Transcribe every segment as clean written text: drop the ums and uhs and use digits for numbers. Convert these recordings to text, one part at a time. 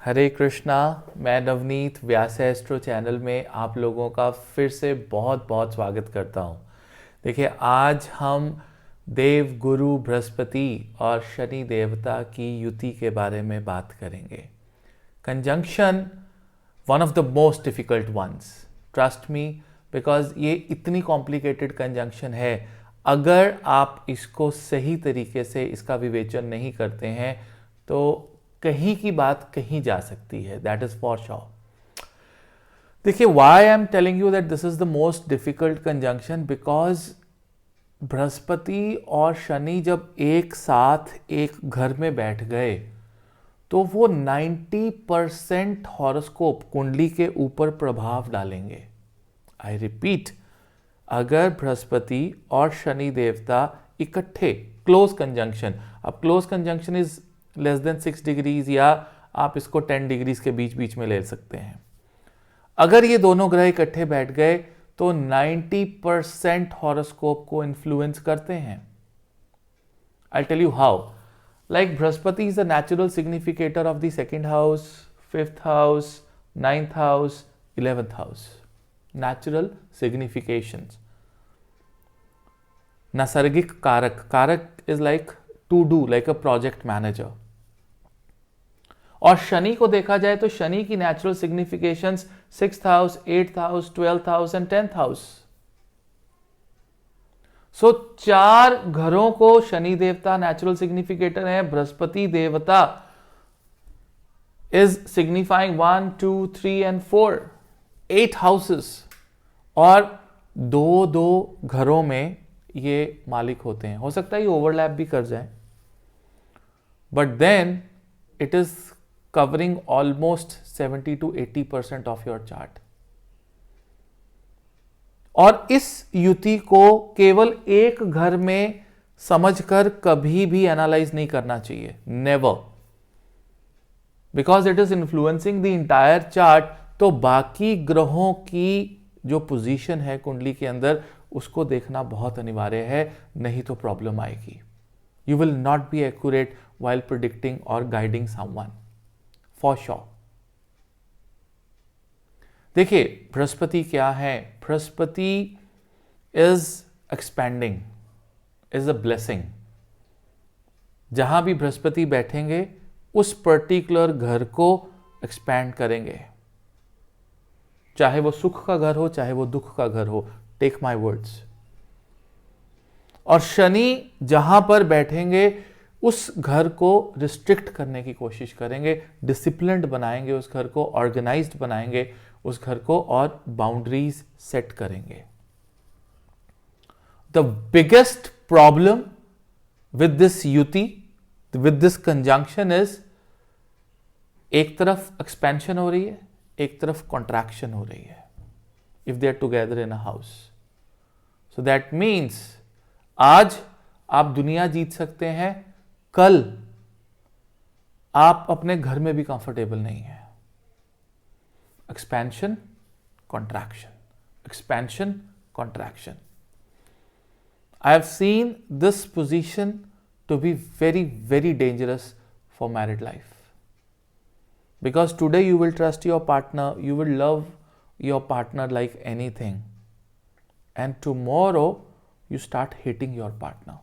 हरे कृष्णा। मैं नवनीत व्यास astro channel में आप लोगों का फिर से बहुत बहुत स्वागत करता हूं। देखिए, आज हम देव गुरु बृहस्पति और शनि देवता की युति के बारे में बात करेंगे। Conjunction one of the most difficult ones, trust me, because ये इतनी कॉम्प्लिकेटेड कंजंक्शन है। अगर आप इसको सही तरीके से इसका विवेचन नहीं करते हैं तो कहीं की बात कहीं जा सकती है। That is for sure. देखिए, why I am telling you that this is the most difficult conjunction, because Brihaspati और शनि जब एक साथ एक घर में बैठ गए तो वो 90% हॉरोस्कोप कुंडली के ऊपर प्रभाव डालेंगे। आई रिपीट, अगर बृहस्पति और शनि देवता इकट्ठे क्लोज कंजंक्शन, अब close conjunction is less than 6 degrees या आप इसको 10 डिग्रीज के बीच बीच में ले सकते हैं। अगर ये दोनों ग्रह इकट्ठे बैठ गए तो 90% हॉरोस्कोप को इन्फ्लुएंस करते हैं। I tell you how. Like Brihaspati is the natural significator of the second house, 5th house, 9th house, 11th house. Natural significations, नैसर्गिक कारक। Karak is like to do, like a project manager. और शनि को देखा जाए तो शनि की natural significations 6th house, 8th house, 12th house and 10th house. So 4 घरों को शनि देवता नेचुरल सिग्निफिकेटर है। बृहस्पति देवता इज सिग्निफाइंग 1, 2, 3 एंड 4, 8 हाउसेस। और दो घरों में ये मालिक होते हैं। हो सकता है ये ओवरलैप भी कर जाए, but then it is covering almost 70 to 80% of your chart। और इस युति को केवल एक घर में समझकर कभी भी एनालाइज नहीं करना चाहिए, never, because it is influencing the entire chart. तो बाकी ग्रहों की जो पोजीशन है कुंडली के अंदर उसको देखना बहुत अनिवार्य है, नहीं तो प्रॉब्लम आएगी। You will not be accurate while predicting or guiding someone, for sure। देखिए, बृहस्पति क्या है? Brihaspati is expanding, is a blessing. जहां भी बृहस्पति बैठेंगे उस पर्टिकुलर घर को एक्सपैंड करेंगे, चाहे वो सुख का घर हो चाहे वो दुख का घर हो। Take my words. और शनि जहां पर बैठेंगे उस घर को रिस्ट्रिक्ट करने की कोशिश करेंगे, डिसिप्लिन्ड बनाएंगे उस घर को, ऑर्गेनाइज्ड बनाएंगे उस घर को और बाउंड्रीज सेट करेंगे। The biggest problem with this yuti, with this conjunction is, एक तरफ एक्सपेंशन हो रही है, एक तरफ कॉन्ट्रैक्शन हो रही है, if they are together in a house. So that means आज आप दुनिया जीत सकते हैं, कल आप अपने घर में भी कंफर्टेबल नहीं है। Expansion, contraction, expansion, contraction. I have seen this position to be very very dangerous for married life, because today you will trust your partner, you will love your partner like anything, and tomorrow you start hating your partner।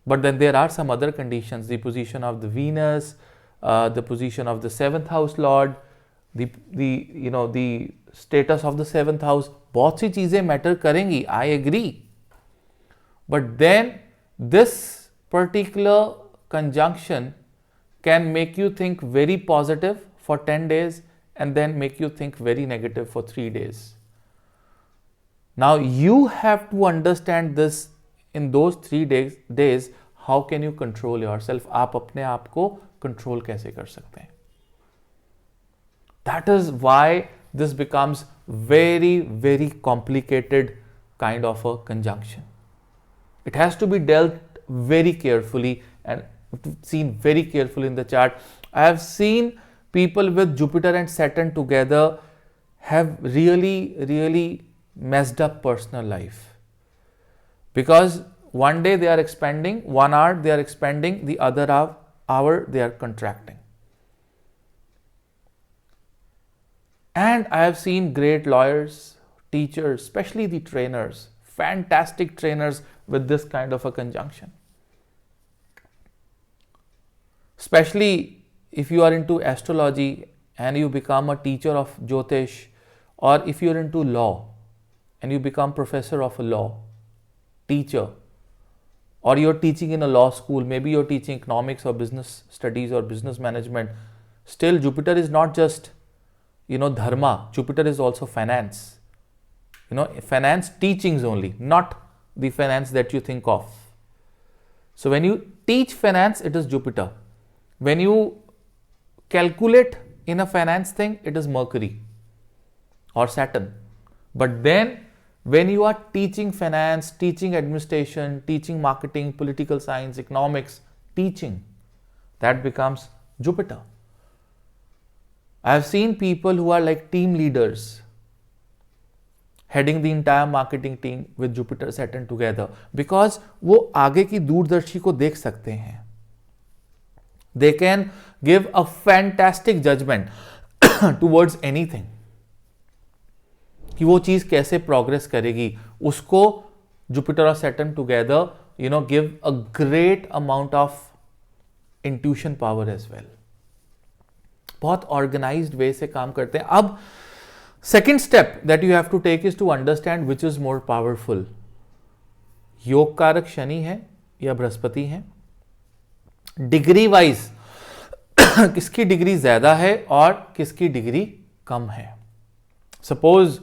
But then there are some other conditions, the position of the Venus, the position of the 7th house lord, the status of the 7th house, बहुत सी चीजें matter करेंगी, I agree। But then this particular conjunction can make you think very positive for 10 days and then make you think very negative for 3 days। Now you have to understand this in those 3 days, how can you control yourself? आप अपने आप को control कैसे कर सकते हैं? That is why this becomes very very complicated kind of a conjunction। It has to be dealt very carefully and seen very carefully in the chart। I have seen people with Jupiter and Saturn together have really messed up personal life, because one day they are expanding, 1 hour they are expanding, the other hour they are contracting। And I have seen great lawyers, teachers, especially the trainers, fantastic trainers with this kind of a conjunction. Especially if you are into astrology and you become a teacher of Jyotish, or if you're into law and you become professor of a law, teacher, or you're teaching in a law school, maybe you're teaching economics or business studies or business management, still Jupiter is not just, dharma. Jupiter is also finance. Finance teachings only, not the finance that you think of. So when you teach finance, it is Jupiter. When you calculate in a finance thing, it is Mercury or Saturn. But then when you are teaching finance, teaching administration, teaching marketing, political science, economics, teaching, that becomes Jupiter. I have seen people who are like team leaders heading the entire marketing team with Jupiter Saturn together, because वो आगे की दूरदर्शी को देख सकते हैं. They can give a fantastic judgment towards anything. कि वो चीज कैसे प्रोग्रेस करेगी, उसको जुपिटर और Saturn together give a great amount of intuition power as well. बहुत ऑर्गेनाइज्ड वे से काम करते हैं. अब second step that you have to take is to understand which is more powerful. योग कारक शनि है या बृहस्पति है. डिग्री वाइज किसकी डिग्री ज्यादा है और किसकी डिग्री कम है. Suppose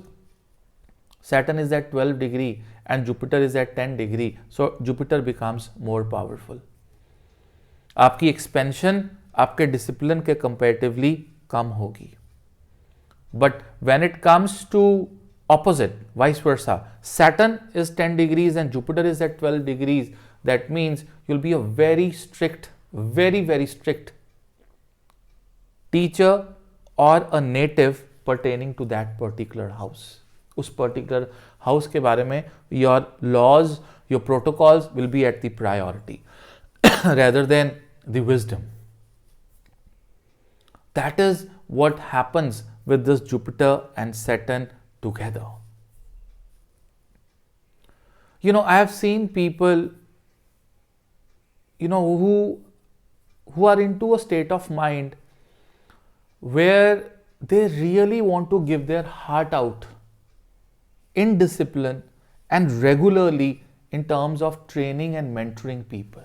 Saturn is at 12 degree and Jupiter is at 10 degree. So Jupiter becomes more powerful. आपकी एक्सपेंशन आपके डिसिप्लिन के कंपैरेटिवली कम होगी. But when it comes to opposite, vice versa, Saturn is 10 degrees and Jupiter is at 12 degrees. That means you'll be a very strict, very strict teacher or a native pertaining to that particular house. उस particular house के बारे में your laws, your protocols will be at the priority rather than the wisdom. That is what happens with this Jupiter and Saturn together. I have seen people, who are into a state of mind where they really want to give their heart out in discipline and regularly in terms of training and mentoring people.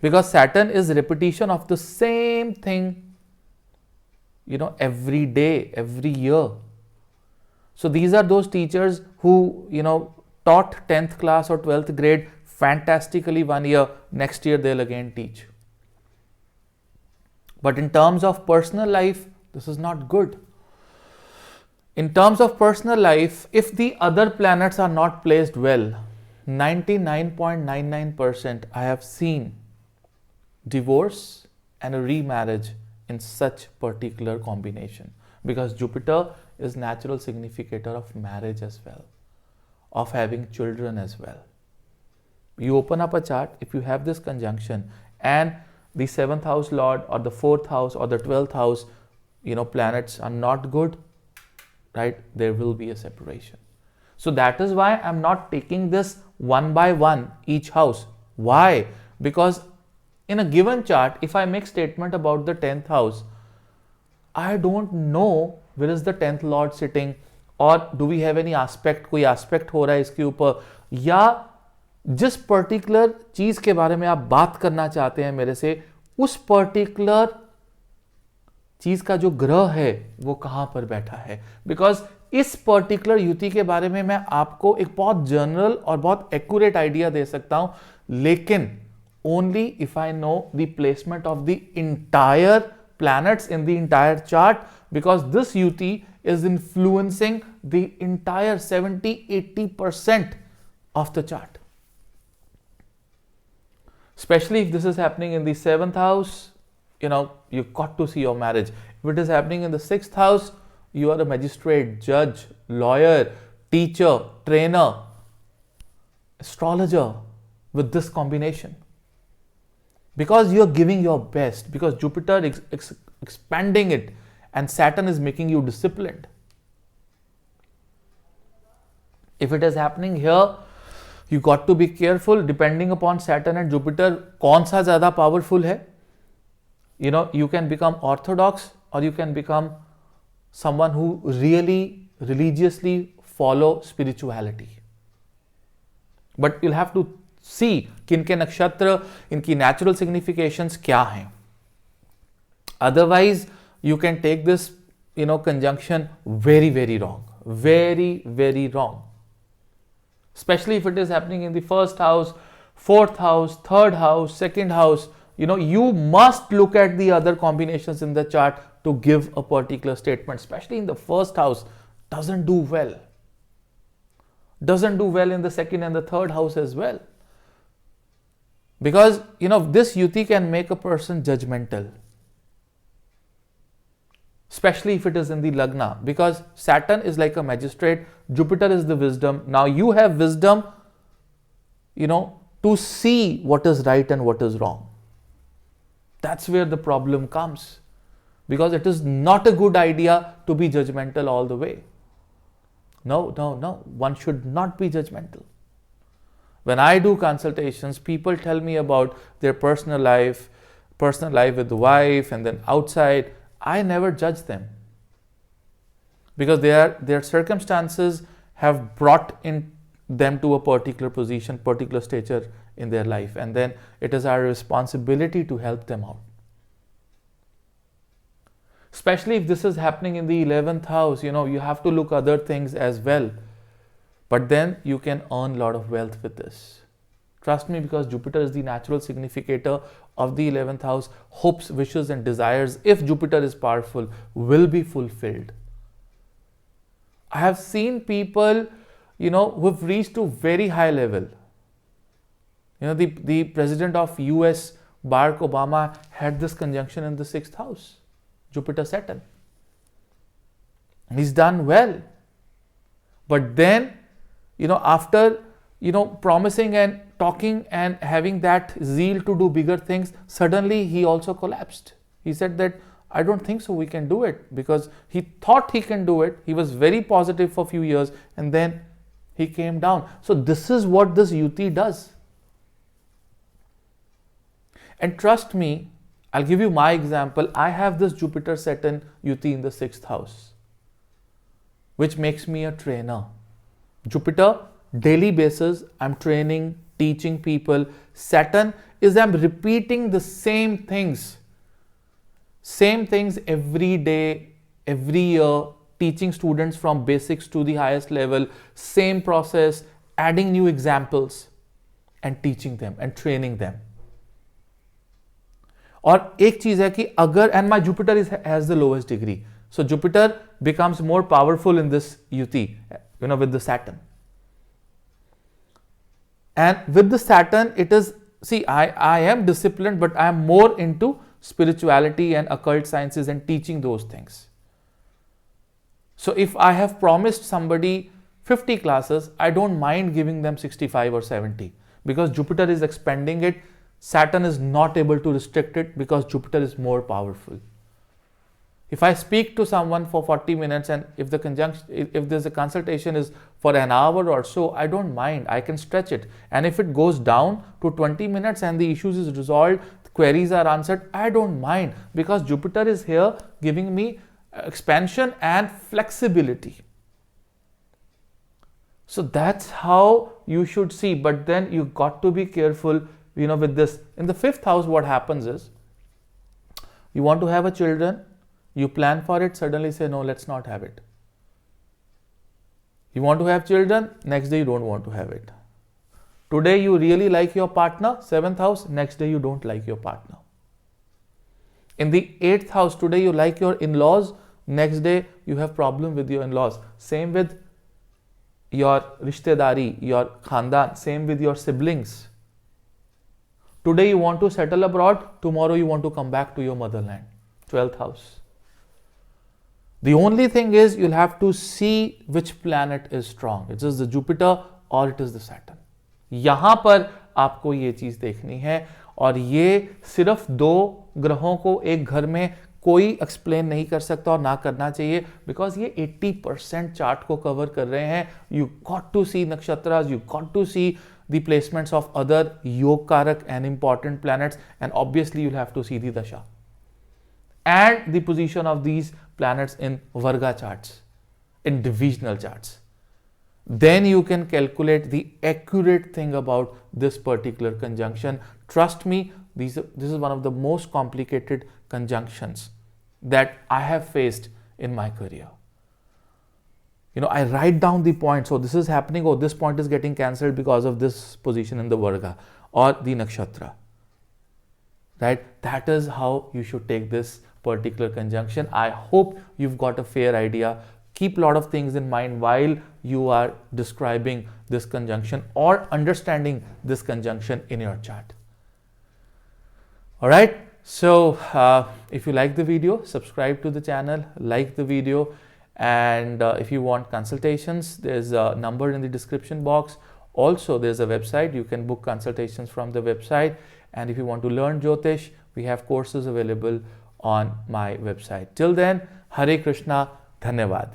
Because Saturn is repetition of the same thing, every day, every year. So these are those teachers who, taught 10th class or 12th grade fantastically one year, next year they'll again teach. But in terms of personal life, this is not good. In terms of personal life, if the other planets are not placed well, 99.99% I have seen divorce and a remarriage in such particular combination, because Jupiter is natural significator of marriage as well, of having children as well. You open up a chart, if you have this conjunction and the 7th house lord or the 4th house or the 12th house, planets are not good, right, there will be a separation. So that is why I'm not taking this one by one each house. Why? Because in a given chart, if I make statement about the 10th house, I don't know where is the 10th lord sitting, or do we have any aspect, कोई aspect हो रहा है इसके ऊपर, या जिस particular चीज के बारे में आप बात करना चाहते हैं मेरे से, उस पर्टिकुलर चीज का जो ग्रह है वो कहां पर बैठा है. बिकॉज इस पर्टिकुलर युति के बारे में मैं आपको एक बहुत जनरल और बहुत एक्यूरेट आइडिया दे सकता हूं, लेकिन only if I know the placement of the entire planets in the entire chart, because this yuti is influencing the entire 70-80% of the chart. Especially if this is happening in the 7th house, you've got to see your marriage. If it is happening in the 6th house, you are a magistrate, judge, lawyer, teacher, trainer, astrologer with this combination. Because you are giving your best, because Jupiter is expanding it and Saturn is making you disciplined. If it is happening here, you got to be careful depending upon Saturn and Jupiter, कौन सा ज़्यादा powerful है. You can become orthodox or you can become someone who really religiously follow spirituality. But you'll have to see कि इनके नक्षत्र, इनकी natural significations क्या हैं. Otherwise, you can take this, conjunction very, very wrong. Very, very wrong. Especially if it is happening in the first house, fourth house, third house, second house. You must look at the other combinations in the chart to give a particular statement. Especially in the first house, doesn't do well. Doesn't do well in the second and the third house as well. Because, this yuti can make a person judgmental. Especially if it is in the Lagna, because Saturn is like a magistrate, Jupiter is the wisdom. Now you have wisdom, to see what is right and what is wrong. That's where the problem comes, because it is not a good idea to be judgmental all the way. No, one should not be judgmental. When I do consultations, people tell me about their personal life with the wife, and then outside. I never judge them, because their circumstances have brought in them to a particular position, particular stature in their life, and then it is our responsibility to help them out. Especially if this is happening in the 11th house, you have to look other things as well. But then you can earn a lot of wealth with this. Trust me, because Jupiter is the natural significator of the 11th house. Hopes, wishes and desires, if Jupiter is powerful, will be fulfilled. I have seen people, who have reached to very high level. The president of US, Barack Obama, had this conjunction in the 6th house, Jupiter Saturn. He's done well. But then, after promising and talking and having that zeal to do bigger things, suddenly he also collapsed. He said that, I don't think so we can do it, because he thought he can do it. He was very positive for a few years, and then he came down. So this is what this yuti does. And trust me, I'll give you my example. I have this Jupiter Saturn yuti in the 6th house, which makes me a trainer. Jupiter, daily basis, I'm training, teaching people. Saturn is I'm repeating the same things every day, every year, teaching students from basics to the highest level, same process, adding new examples and teaching them and training them. और एक चीज है कि अगर, and my Jupiter has the lowest degree, so Jupiter becomes more powerful in this yuti, with the Saturn. And with the Saturn, it is, see, I am disciplined, but I am more into spirituality and occult sciences and teaching those things. So if I have promised somebody 50 classes, I don't mind giving them 65 or 70, because Jupiter is expanding it. Saturn is not able to restrict it, because Jupiter is more powerful. If I speak to someone for 40 minutes and if there's a consultation is for an hour or so, I don't mind. I can stretch it. And if it goes down to 20 minutes and the issues is resolved, the queries are answered, I don't mind, because Jupiter is here giving me expansion and flexibility. So that's how you should see. But then you got to be careful, with this. In the 5th house, what happens is, you want to have a children, you plan for it, suddenly say, no, let's not have it. You want to have children, next day you don't want to have it. Today you really like your partner, 7th house, next day you don't like your partner. In the 8th house, today you like your in-laws, next day you have problem with your in-laws. Same with your rishtedari, your khandan, same with your siblings. Today you want to settle abroad, tomorrow you want to come back to your motherland, 12th house. The only thing is, you'll have to see which planet is strong. It is the Jupiter or it is the Saturn. यहाँ पर आपको ये चीज देखनी है, और ये सिर्फ 2 ग्रहों को एक घर में कोई एक्सप्लेन नहीं कर सकता और ना करना चाहिए, बिकॉज ये 80% चार्ट को कवर कर रहे हैं. यू गॉट टू सी नक्षत्रास, you got to see the placements of other Yog Karak and important planets, and obviously you'll have to see the Dasha and the position of these planets in Varga charts, in divisional charts. Then you can calculate the accurate thing about this particular conjunction. Trust me, this is one of the most complicated conjunctions that I have faced in my career. I write down the point. So this is happening. Oh, this point is getting cancelled because of this position in the Varga or the Nakshatra. Right? That is how you should take this particular conjunction. I hope you've got a fair idea. Keep a lot of things in mind while you are describing this conjunction or understanding this conjunction in your chart. All right. So if you like the video, subscribe to the channel, like the video. And if you want consultations, there's a number in the description box. Also, there's a website. You can book consultations from the website. And if you want to learn Jyotish, we have courses available on my website. Till then, Hare Krishna, Dhanyavad.